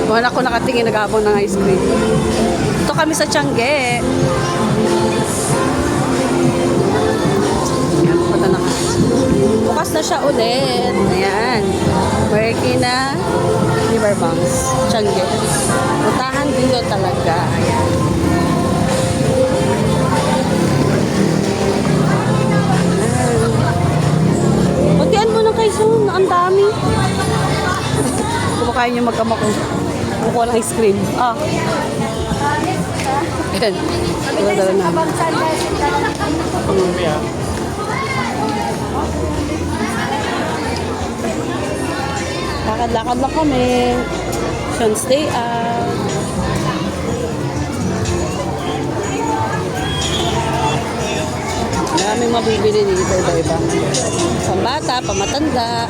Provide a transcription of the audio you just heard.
Wala ko nakatingin nag-aabang ng ice cream. Ito kami sa Tiangge. Ayan, punta na kami. Bukas na siya ulit. Ayan. Marikina Riverbanks. Tiangge. Puntahan dito talaga. Ayan. Pagkian mo ng Quezon. Ang dami. Kumakain niyo magkama ko. Kukuha ng ice cream. Ah. Ayan. Dala na. Lakad-lakad lang kami. Sean stay out. Maraming mabibili dito iba-iba. Pambata, pamatanda.